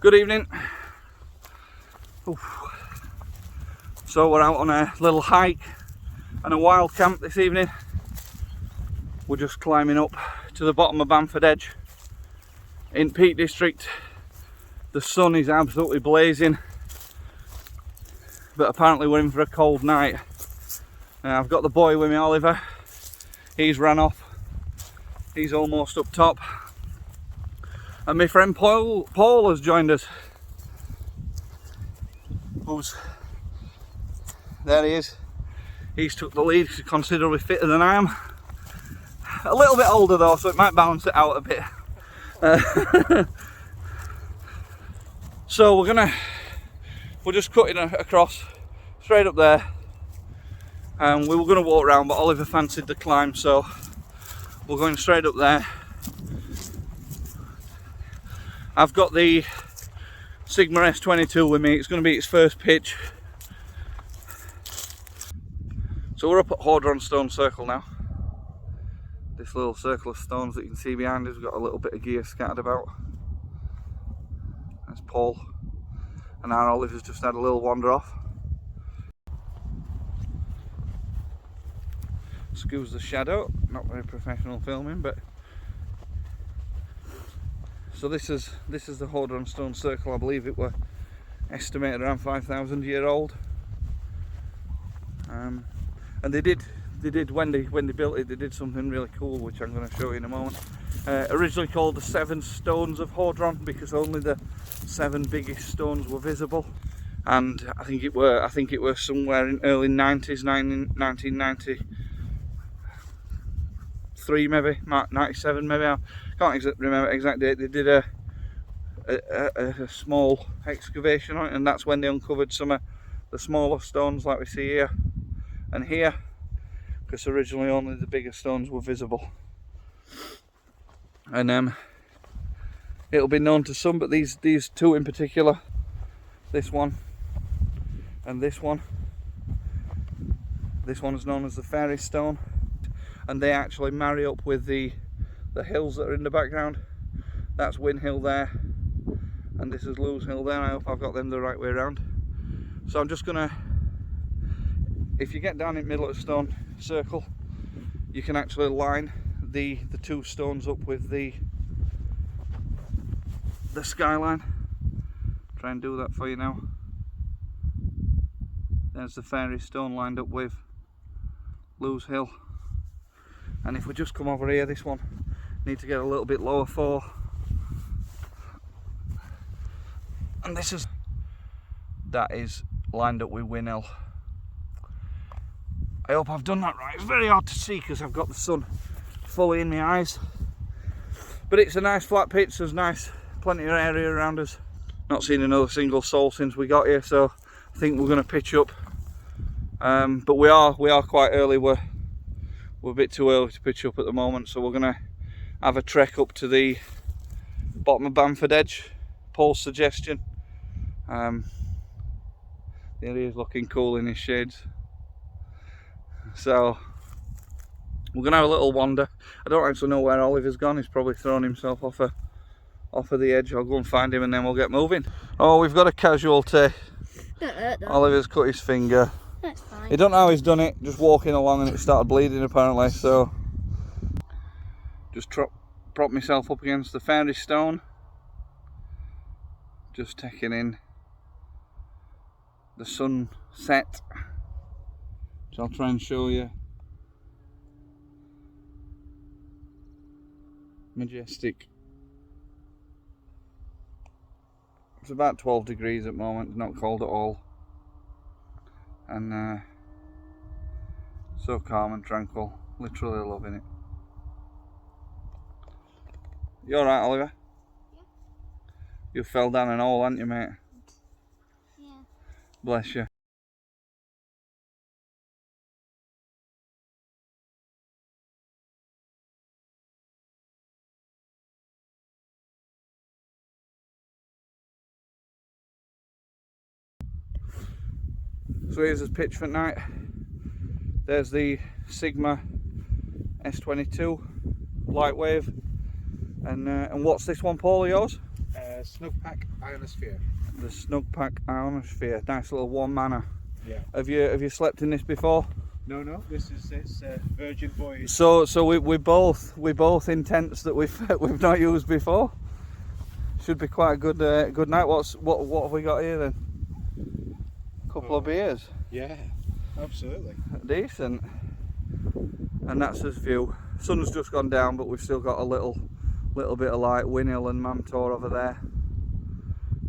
Good evening. Oof. So we're out on a little hike and a wild camp this evening. We're just climbing up to the bottom of Bamford Edge in Peak District. The sun is absolutely blazing, but apparently we're in for a cold night. I've got the boy with me, Oliver. He's ran off. He's almost up top. And my friend Paul has joined us. There he is. He's took the lead. He's considerably fitter than I am. A little bit older though, so it might balance it out a bit. So we're just cutting across straight up there, and we were going to walk around, but Oliver fancied the climb, so we're going straight up there. I've got the Sigma S22 with me. It's going to be its first pitch. So we're up at Hordron Stone Circle now. This little circle of stones that you can see behind us. We've got a little bit of gear scattered about. That's Paul. And our Oliver's just had a little wander off. Excuse the shadow, not very professional filming, but so this is the Hordron Stone Circle. I believe it were estimated around 5,000 year old. And they did when they built it, they did something really cool, which I'm going to show you in a moment. Originally called the 7 Stones of Hordron, because only the 7 biggest stones were visible. And I think it were somewhere in early 90s, 1993 maybe, 97 maybe. I can't remember exact date. They did a small excavation on it, and that's when they uncovered some of the smaller stones like we see here and here, because originally only the bigger stones were visible. And it'll be known to some, but these two in particular, this one and this one is known as the Fairy Stone, and they actually marry up with the hills that are in the background. That's Win Hill there, and this is Lewes Hill there. I hope I've got them the right way around. So I'm just gonna, if you get down in the middle of the stone circle, you can actually line the two stones up with the skyline. Try and do that for you now. There's the Fairy Stone lined up with Lewes Hill. And if we just come over here, this one need to get a little bit lower for, and that is lined up with Win Hill. I hope I've done that right. It's very hard to see because I've got the sun fully in my eyes, but it's a nice flat pitch. There's plenty of area around us. Not seen another single soul since we got here, so I think we're going to pitch up. But we are quite early. We're a bit too early to pitch up at the moment, so we're going to have a trek up to the bottom of Bamford Edge. Paul's suggestion. There he is, looking cool in his shades. So we're going to have a little wander. I don't actually know where Oliver's gone. He's probably thrown himself off of the edge. I'll go and find him and then we'll get moving. Oh, we've got a casualty. Oliver's cut his finger. That's fine. He don't know how he's done it, just walking along and it started bleeding apparently, so just prop myself up against the Fairy Stone, just taking in the sunset, which I'll try and show you. Majestic. It's about 12 degrees at the moment, not cold at all. And so calm and tranquil, literally loving it. You alright, Oliver? Yeah. You fell down an hole, haven't you, mate? Yeah. Bless you. So here's his pitch for night. There's the Sigma S22 Lightwave, and what's this one, Paul, of yours? Snugpack Ionosphere. The Snugpack Ionosphere. Nice little one manor. Yeah. Have you slept in this before? No. This is its virgin voyage. So we both in tents that we've not used before. Should be quite a good night. What have we got here then? Couple of beers. Yeah, absolutely. Decent. And that's his view. Sun's just gone down, but we've still got a little bit of light. Winhill and Mamtor over there.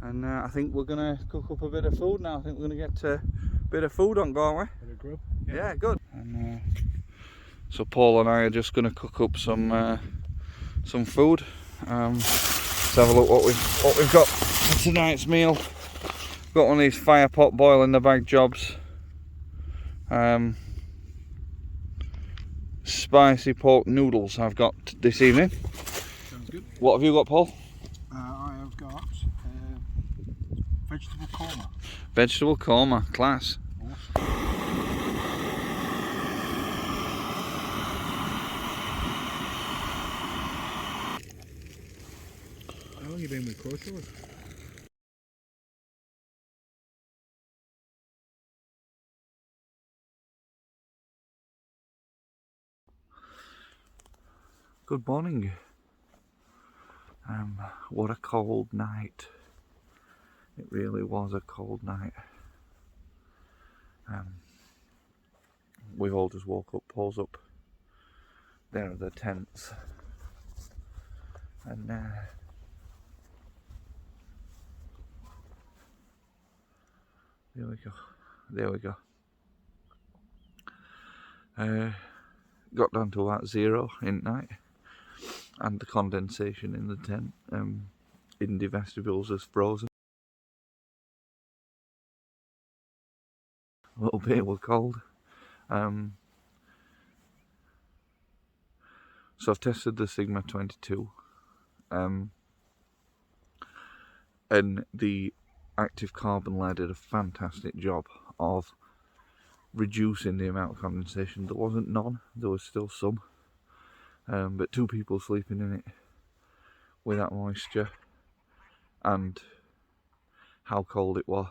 And I think we're gonna cook up a bit of food now. I think we're gonna get a bit of food on, aren't we? Bit of grub. Yeah, good. And so Paul and I are just gonna cook up some food. Let's have a look what we've got for tonight's meal. Got one of these fire pot boil in the bag jobs. Spicy pork noodles I've got this evening. Sounds good. What have you got, Paul? I have got vegetable korma. Vegetable korma, class. Awesome. How long have you been with Crowshores? Good morning. What a cold night. It really was a cold night. We've all just woke up, Paul's up. There are the tents. And there we go. Got down to about 0 in night. And the condensation in the tent in the vestibules is frozen. A little bit were cold. So I've tested the Sigma 22 and the active carbon lead did a fantastic job of reducing the amount of condensation. There wasn't none, there was still some. But 2 people sleeping in it with that moisture and how cold it was,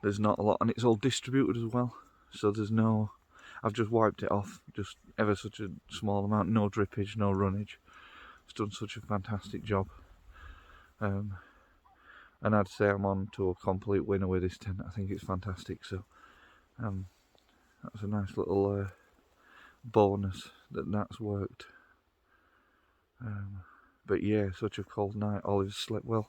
there's not a lot, and it's all distributed as well, so there's no, I've just wiped it off, just ever such a small amount, no drippage, no runnage. It's done such a fantastic job, and I'd say I'm on to a complete winner with this tent. I think it's fantastic, so that's a nice little bonus that's worked. But yeah, such a cold night. Oliver's slept well.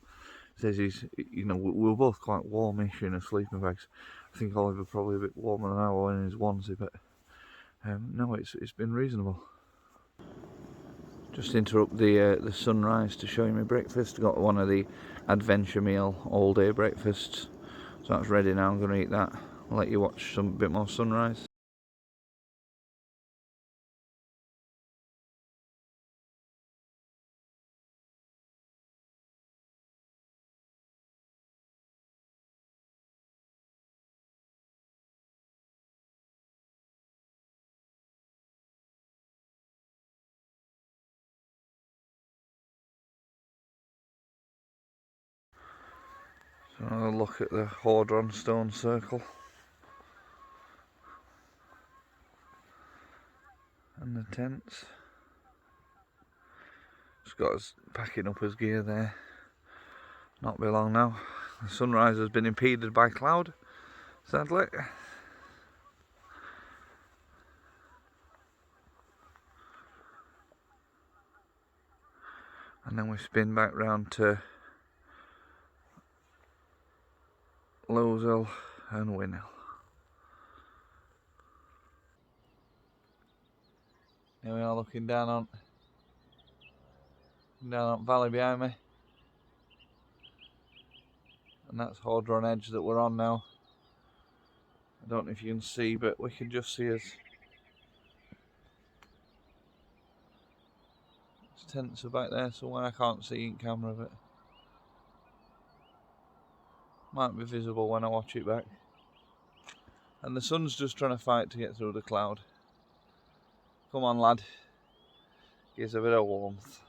Says he's, we were both quite warmish in our sleeping bags. I think Oliver probably a bit warmer than I was in his onesie, but no, it's been reasonable. Just interrupt the sunrise to show you my breakfast. Got one of the adventure meal all day breakfasts, so that's ready now. I'm going to eat that. I'll let you watch some bit more sunrise. So I'll look at the Hordron Stone Circle and the tents. Just got us packing up his gear there. Not be long now. The sunrise has been impeded by cloud, sadly. And then we spin back round to Loweshill and Winhill. Here we are looking down on valley behind me. And that's Hordron Edge that we're on now. I don't know if you can see, but we can just see us. There's tents are back there somewhere, I can't see in camera, but might be visible when I watch it back. And the sun's just trying to fight to get through the cloud. Come on, lad. Gives a bit of warmth.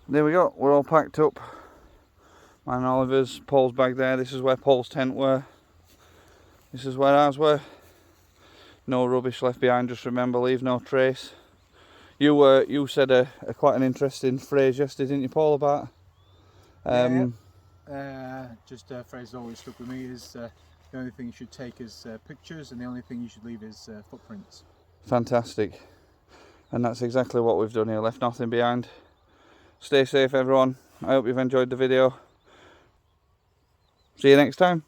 there we go, we're all packed up. Mine and Oliver's, Paul's bag there. This is where Paul's tent were. This is where ours were. No rubbish left behind, just remember, leave no trace. You said a quite an interesting phrase yesterday, didn't you, Paul, about just a phrase that always stuck with me is the only thing you should take is pictures, and the only thing you should leave is footprints. Fantastic. And that's exactly what we've done here, left nothing behind. Stay safe everyone, I hope you've enjoyed the video. See you next time.